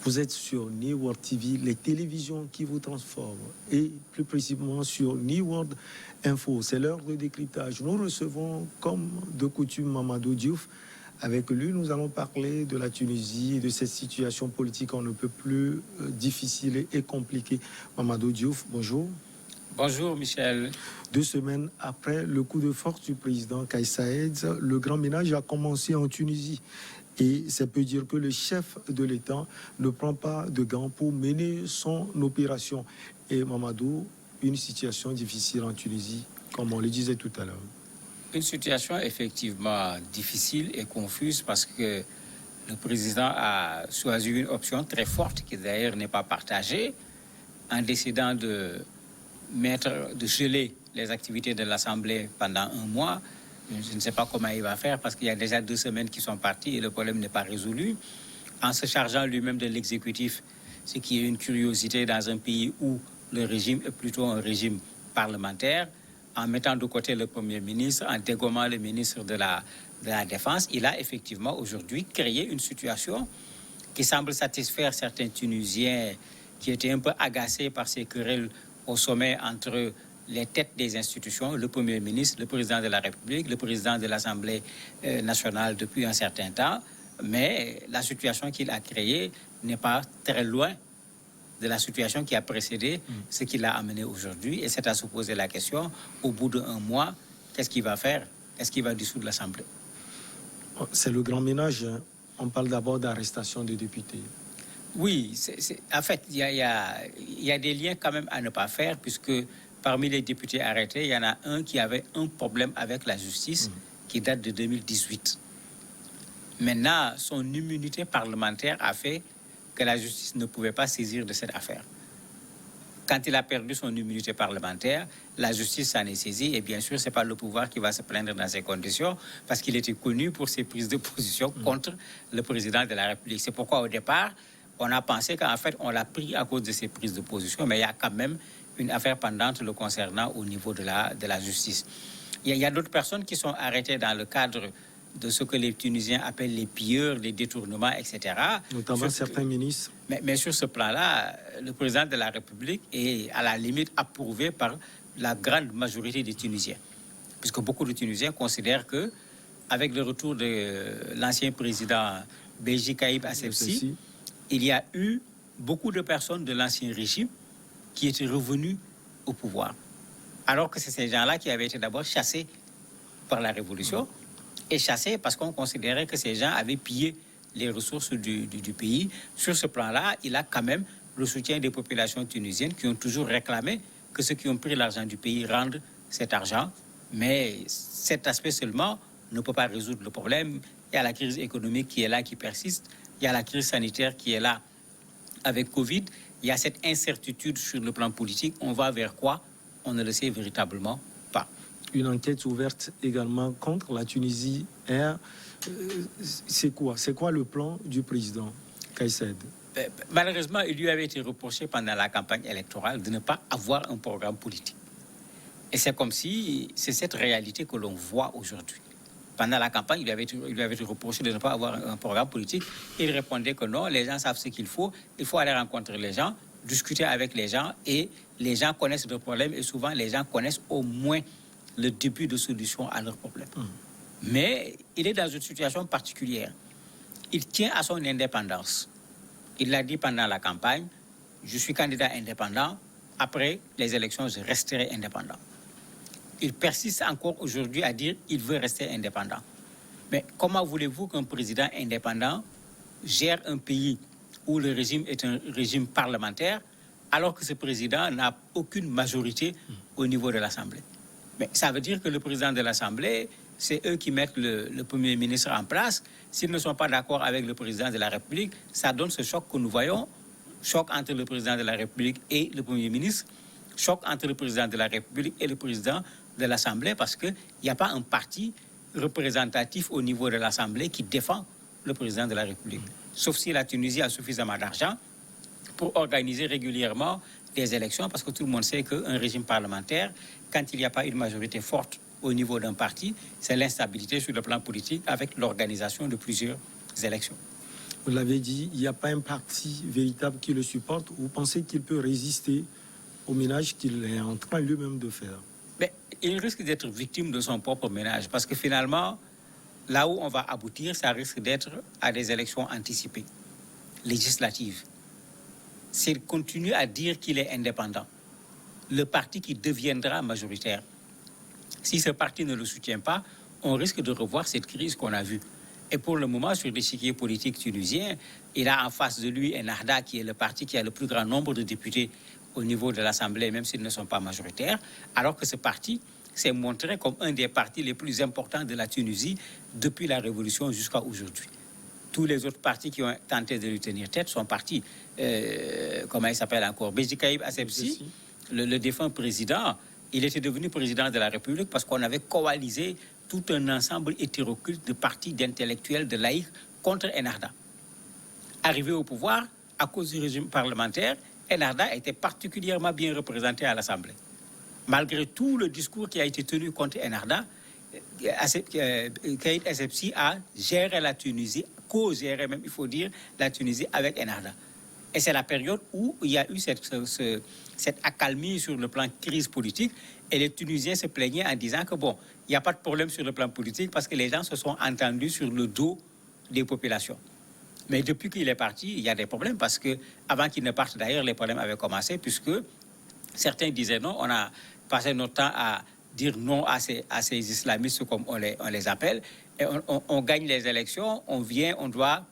Vous êtes sur New World TV, les télévisions qui vous transforment, et plus précisément sur New World Info. C'est l'heure de décryptage. Nous recevons, comme de coutume, Mamadou Diouf. Avec lui, nous allons parler de la Tunisie et de cette situation politique on ne peut plus difficile et compliquée. Mamadou Diouf, bonjour. Bonjour Michel. 2 semaines après le coup de force du président Kais Saied, le grand ménage a commencé en Tunisie. Et ça peut dire que le chef de l'État ne prend pas de gants pour mener son opération. Et Mamadou, une situation difficile en Tunisie, comme on le disait tout à l'heure. Une situation effectivement difficile et confuse parce que le président a choisi une option très forte qui d'ailleurs n'est pas partagée en décidant de geler les activités de l'Assemblée pendant 1 mois. Je ne sais pas comment il va faire parce qu'il y a déjà 2 semaines qui sont parties et le problème n'est pas résolu. En se chargeant lui-même de l'exécutif, ce qui est une curiosité dans un pays où le régime est plutôt un régime parlementaire, en mettant de côté le Premier ministre, en dégommant le ministre de la Défense, il a effectivement aujourd'hui créé une situation qui semble satisfaire certains Tunisiens qui étaient un peu agacés par ces querelles au sommet entre les têtes des institutions, le Premier ministre, le Président de la République, le Président de l'Assemblée nationale depuis un certain temps. Mais la situation qu'il a créée n'est pas très loin de la situation qui a précédé ce qu'il a amené aujourd'hui. Et c'est à se poser la question, au bout d'1 mois, qu'est-ce qu'il va faire? Est-ce qu'il va dissoudre l'Assemblée? C'est le grand ménage. On parle d'abord d'arrestation des députés. Oui, en fait, il y a des liens quand même à ne pas faire, puisque parmi les députés arrêtés, il y en a un qui avait un problème avec la justice qui date de 2018. Maintenant, son immunité parlementaire a fait que la justice ne pouvait pas saisir de cette affaire. Quand il a perdu son immunité parlementaire, la justice s'en est saisie et bien sûr, ce n'est pas le pouvoir qui va se plaindre dans ces conditions parce qu'il était connu pour ses prises de position contre le président de la République. C'est pourquoi au départ, on a pensé qu'en fait, on l'a pris à cause de ses prises de position, mais il y a quand même une affaire pendante le concernant au niveau de la justice. Il y a d'autres personnes qui sont arrêtées dans le cadre de ce que les Tunisiens appellent les pilleurs, les détournements, etc. Notamment certains ministres. Mais sur ce plan-là, le président de la République est à la limite approuvé par la grande majorité des Tunisiens. Puisque beaucoup de Tunisiens considèrent que, avec le retour de l'ancien président Béji Caïb Essebsi, il y a eu beaucoup de personnes de l'ancien régime qui étaient revenues au pouvoir. Alors que c'est ces gens-là qui avaient été d'abord chassés par la révolution. Et chassés parce qu'on considérait que ces gens avaient pillé les ressources du pays. Sur ce plan-là, il a quand même le soutien des populations tunisiennes qui ont toujours réclamé que ceux qui ont pris l'argent du pays rendent cet argent. Mais cet aspect seulement ne peut pas résoudre le problème. Il y a la crise économique qui est là, qui persiste. Il y a la crise sanitaire qui est là avec Covid. Il y a cette incertitude sur le plan politique. On va vers quoi? On ne le sait véritablement pas. Une enquête ouverte également contre la Tunisie Air. C'est quoi le plan du président Kais Saied? Malheureusement, il lui avait été reproché pendant la campagne électorale de ne pas avoir un programme politique. Et c'est comme si c'est cette réalité que l'on voit aujourd'hui. Pendant la campagne, il lui avait été reproché de ne pas avoir un programme politique. Il répondait que non, les gens savent ce qu'il faut aller rencontrer les gens, discuter avec les gens et les gens connaissent leurs problèmes et souvent les gens connaissent au moins le début de solution à leurs problèmes. Mais il est dans une situation particulière. Il tient à son indépendance. Il l'a dit pendant la campagne, je suis candidat indépendant, après les élections, je resterai indépendant. Il persiste encore aujourd'hui à dire qu'il veut rester indépendant. Mais comment voulez-vous qu'un président indépendant gère un pays où le régime est un régime parlementaire alors que ce président n'a aucune majorité au niveau de l'Assemblée? Mais ça veut dire que le président de l'Assemblée, c'est eux qui mettent le Premier ministre en place. S'ils ne sont pas d'accord avec le président de la République, ça donne ce choc que nous voyons, choc entre le président de la République et le Premier ministre, choc entre le président de la République et le président de l'Assemblée, parce qu'il n'y a pas un parti représentatif au niveau de l'Assemblée qui défend le président de la République. Sauf si la Tunisie a suffisamment d'argent pour organiser régulièrement des élections, parce que tout le monde sait qu'un régime parlementaire, quand il n'y a pas une majorité forte au niveau d'un parti, c'est l'instabilité sur le plan politique avec l'organisation de plusieurs élections. Vous l'avez dit, il n'y a pas un parti véritable qui le supporte. Vous pensez qu'il peut résister au ménage qu'il est en train lui-même de faire? Mais il risque d'être victime de son propre ménage parce que finalement, là où on va aboutir, ça risque d'être à des élections anticipées, législatives. S'il continue à dire qu'il est indépendant, le parti qui deviendra majoritaire, si ce parti ne le soutient pas, on risque de revoir cette crise qu'on a vue. Et pour le moment, sur l'échiquier politique tunisien, il a en face de lui Ennahda, qui est le parti qui a le plus grand nombre de députés au niveau de l'Assemblée, même s'ils ne sont pas majoritaires, alors que ce parti s'est montré comme un des partis les plus importants de la Tunisie depuis la Révolution jusqu'à aujourd'hui. Tous les autres partis qui ont tenté de lui tenir tête sont partis, comment il s'appelle encore, Béji Caïb Essebsi, le défunt président. Il était devenu président de la République parce qu'on avait coalisé tout un ensemble hétéroclite de partis, d'intellectuels, de laïcs contre Ennahda. Arrivé au pouvoir, à cause du régime parlementaire, Ennahda était particulièrement bien représenté à l'Assemblée. Malgré tout le discours qui a été tenu contre Ennahda, Caïd Essebsi a géré la Tunisie, co-géré même, il faut dire, la Tunisie avec Ennahda. Et c'est la période où il y a eu cette accalmie sur le plan crise politique. Et les Tunisiens se plaignaient en disant que bon, il n'y a pas de problème sur le plan politique parce que les gens se sont entendus sur le dos des populations. Mais depuis qu'il est parti, il y a des problèmes parce que avant qu'il ne parte d'ailleurs, les problèmes avaient commencé puisque certains disaient non, on a passé notre temps à dire non à ces islamistes comme on les appelle. Et on gagne les élections, on vient, on doit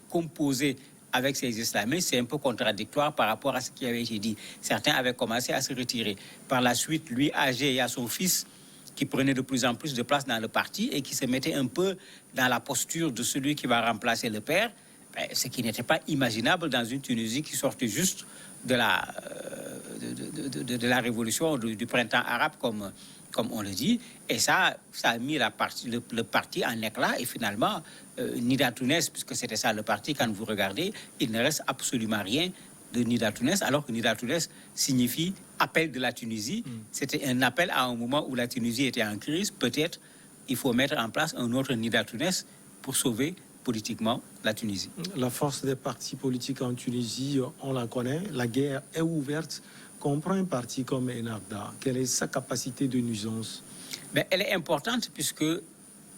composer avec ces islamistes, c'est un peu contradictoire par rapport à ce qui avait été dit. Certains avaient commencé à se retirer. Par la suite, lui, âgé, il y a son fils qui prenait de plus en plus de place dans le parti et qui se mettait un peu dans la posture de celui qui va remplacer le père, ce qui n'était pas imaginable dans une Tunisie qui sortait juste de la révolution, du printemps arabe, comme on le dit. Et ça a mis le parti en éclat. Et finalement, Nida Tounes, puisque c'était ça le parti, quand vous regardez, il ne reste absolument rien de Nida Tounes, alors que Nida Tounes signifie appel de la Tunisie. C'était un appel à un moment où la Tunisie était en crise. Peut-être il faut mettre en place un autre Nida Tounes pour sauver politiquement la Tunisie. La force des partis politiques en Tunisie, on la connaît. La guerre est ouverte. Qu'on prend un parti comme Ennahda, quelle est sa capacité de nuisance? Mais elle est importante puisque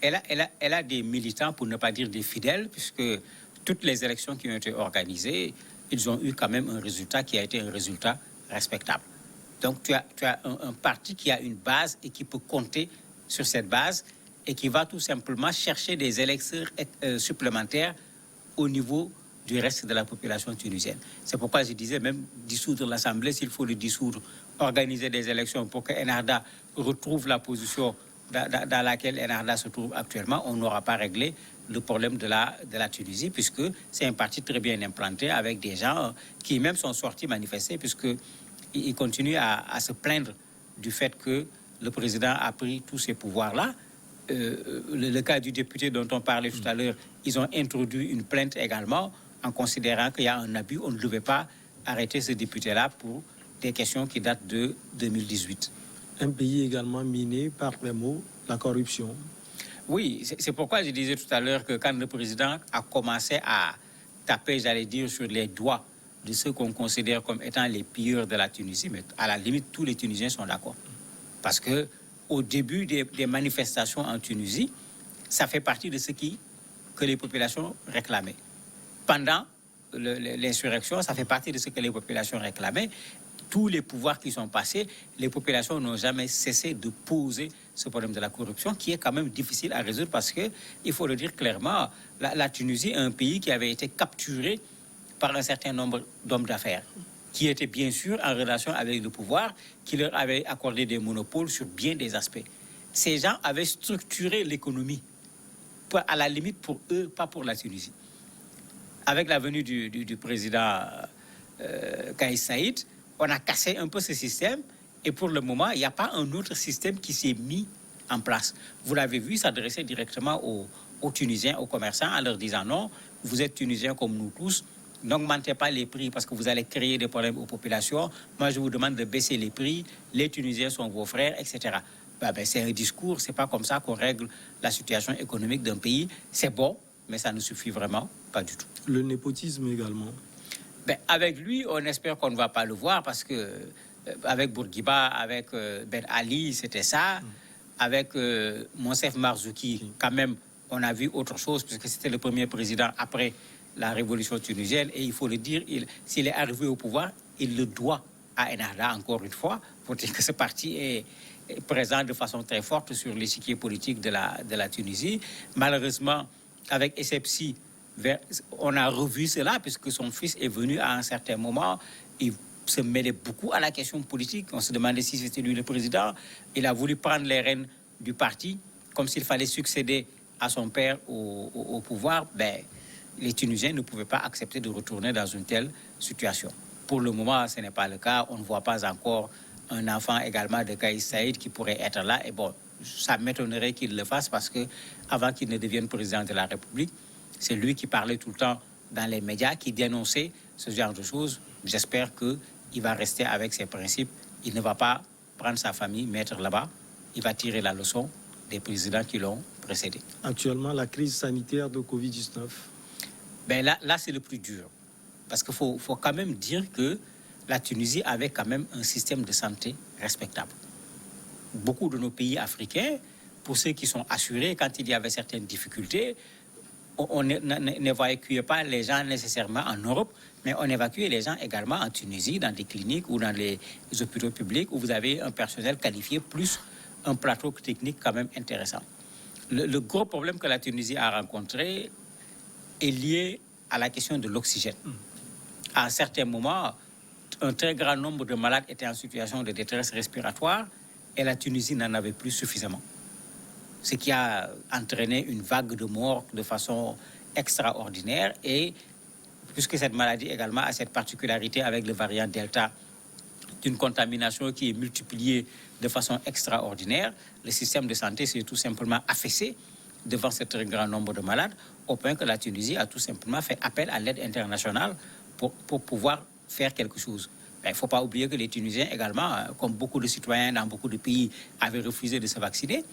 elle a des militants, pour ne pas dire des fidèles, puisque toutes les élections qui ont été organisées, ils ont eu quand même un résultat qui a été un résultat respectable. Donc tu as un parti qui a une base et qui peut compter sur cette base et qui va tout simplement chercher des électeurs supplémentaires au niveau du reste de la population tunisienne. C'est pourquoi je disais même dissoudre l'Assemblée, s'il faut le dissoudre, organiser des élections pour que Ennahda retrouve la position dans laquelle Ennahda se trouve actuellement, on n'aura pas réglé le problème de la Tunisie, puisque c'est un parti très bien implanté avec des gens qui même sont sortis manifester, puisqu'ils continuent à se plaindre du fait que le président a pris tous ces pouvoirs-là. Le cas du député dont on parlait tout à l'heure, ils ont introduit une plainte également en considérant qu'il y a un abus. On ne devait pas arrêter ce député-là pour des questions qui datent de 2018. Un pays également miné par les mots, la corruption. Oui, c'est pourquoi je disais tout à l'heure que quand le président a commencé à taper, j'allais dire, sur les doigts de ceux qu'on considère comme étant les pilleurs de la Tunisie, mais à la limite, tous les Tunisiens sont d'accord. Parce que au début des manifestations en Tunisie, ça fait partie de ce que les populations réclamaient. Pendant l'insurrection, ça fait partie de ce que les populations réclamaient. Tous les pouvoirs qui sont passés, les populations n'ont jamais cessé de poser ce problème de la corruption, qui est quand même difficile à résoudre parce que, il faut le dire clairement, la Tunisie est un pays qui avait été capturé par un certain nombre d'hommes d'affaires, qui étaient bien sûr en relation avec le pouvoir, qui leur avaient accordé des monopoles sur bien des aspects. Ces gens avaient structuré l'économie, à la limite pour eux, pas pour la Tunisie. Avec la venue du président Kais Saïd, on a cassé un peu ce système et pour le moment, il n'y a pas un autre système qui s'est mis en place. Vous l'avez vu s'adresser directement aux Tunisiens, aux commerçants, en leur disant non, vous êtes Tunisiens comme nous tous, n'augmentez pas les prix parce que vous allez créer des problèmes aux populations. Moi, je vous demande de baisser les prix, les Tunisiens sont vos frères, etc. C'est un discours, c'est pas comme ça qu'on règle la situation économique d'un pays. C'est bon, mais ça ne suffit vraiment Pas du tout. Le népotisme également. Ben, avec lui, on espère qu'on ne va pas le voir parce que avec Bourguiba, avec Ben Ali, c'était ça. Avec Monsef Marzouki, quand même, on a vu autre chose puisque c'était le premier président après la révolution tunisienne. Et il faut le dire, s'il est arrivé au pouvoir, il le doit à Ennahda, encore une fois, pour dire que ce parti est présent de façon très forte sur l'échiquier politique de la Tunisie. Malheureusement, avec Essebsi, on a revu cela puisque son fils est venu à un certain moment. Il se mêlait beaucoup à la question politique. On se demandait si c'était lui le président. Il a voulu prendre les rênes du parti comme s'il fallait succéder à son père au pouvoir. Ben, les Tunisiens ne pouvaient pas accepter de retourner dans une telle situation. Pour le moment, ce n'est pas le cas. On ne voit pas encore un enfant également de Kais Saïd qui pourrait être là. Et bon, ça m'étonnerait qu'il le fasse parce que avant qu'il ne devienne président de la République, c'est lui qui parlait tout le temps dans les médias, qui dénonçait ce genre de choses. J'espère qu'il va rester avec ses principes. Il ne va pas prendre sa famille, mettre là-bas. Il va tirer la leçon des présidents qui l'ont précédé. Actuellement, la crise sanitaire de Covid-19. Ben là c'est le plus dur. Parce qu'il faut quand même dire que la Tunisie avait quand même un système de santé respectable. Beaucoup de nos pays africains, pour ceux qui sont assurés, quand il y avait certaines difficultés, on n'évacuait pas les gens nécessairement en Europe, mais on évacuait les gens également en Tunisie, dans des cliniques ou dans les hôpitaux publics où vous avez un personnel qualifié, plus un plateau technique quand même intéressant. Le gros problème que la Tunisie a rencontré est lié à la question de l'oxygène. À un certain moment, un très grand nombre de malades étaient en situation de détresse respiratoire et la Tunisie n'en avait plus suffisamment. Ce qui a entraîné une vague de morts de façon extraordinaire. Et puisque cette maladie également a cette particularité avec le variant Delta, d'une contamination qui est multipliée de façon extraordinaire, le système de santé s'est tout simplement affaissé devant ce très grand nombre de malades, au point que la Tunisie a tout simplement fait appel à l'aide internationale pour pouvoir faire quelque chose. Il ne faut pas oublier que les Tunisiens également, comme beaucoup de citoyens dans beaucoup de pays, avaient refusé de se vacciner.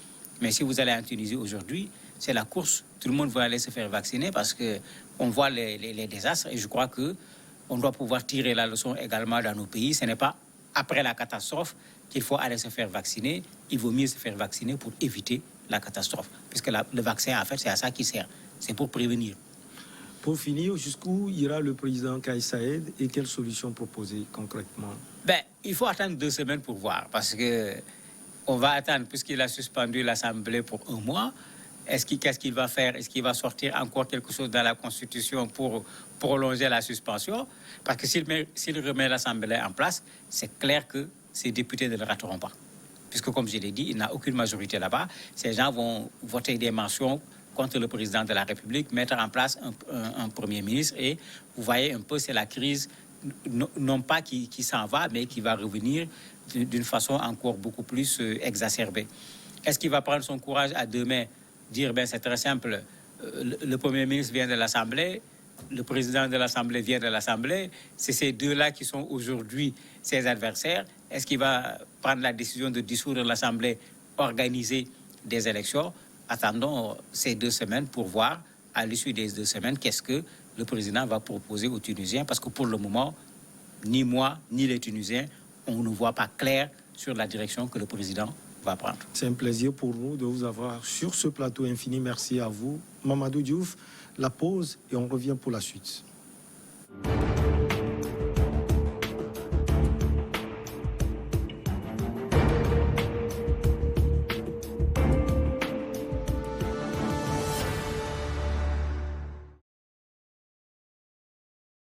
Mais si vous allez en Tunisie aujourd'hui, c'est la course. Tout le monde veut aller se faire vacciner parce qu'on voit les désastres. Et je crois qu'on doit pouvoir tirer la leçon également dans nos pays. Ce n'est pas après la catastrophe qu'il faut aller se faire vacciner. Il vaut mieux se faire vacciner pour éviter la catastrophe. Puisque le vaccin, en fait, c'est à ça qu'il sert. C'est pour prévenir. Pour finir, jusqu'où ira le président Kais Saïed et quelles solutions proposer concrètement? Il faut attendre 2 semaines pour voir. Parce que on va attendre, puisqu'il a suspendu l'Assemblée pour 1 mois. Qu'est-ce qu'il va faire? Est-ce qu'il va sortir encore quelque chose dans la Constitution pour prolonger la suspension? Parce que s'il remet l'Assemblée en place, c'est clair que ces députés ne le rateront pas. Puisque, comme je l'ai dit, il n'a aucune majorité là-bas. Ces gens vont voter des mentions contre le président de la République, mettre en place un Premier ministre. Et vous voyez un peu, c'est la crise, non pas qui s'en va, mais qui va revenir d'une façon encore beaucoup plus exacerbée. Est-ce qu'il va prendre son courage à 2 mains, dire, c'est très simple, le Premier ministre vient de l'Assemblée, le président de l'Assemblée vient de l'Assemblée, c'est ces deux-là qui sont aujourd'hui ses adversaires. Est-ce qu'il va prendre la décision de dissoudre l'Assemblée, organiser des élections? Attendons ces 2 semaines pour voir, à l'issue des 2 semaines, qu'est-ce que le président va proposer aux Tunisiens, parce que pour le moment, ni moi, ni les Tunisiens, on ne voit pas clair sur la direction que le président va prendre. C'est un plaisir pour nous de vous avoir sur ce plateau infini. Merci à vous, Mamadou Diouf. La pause et on revient pour la suite.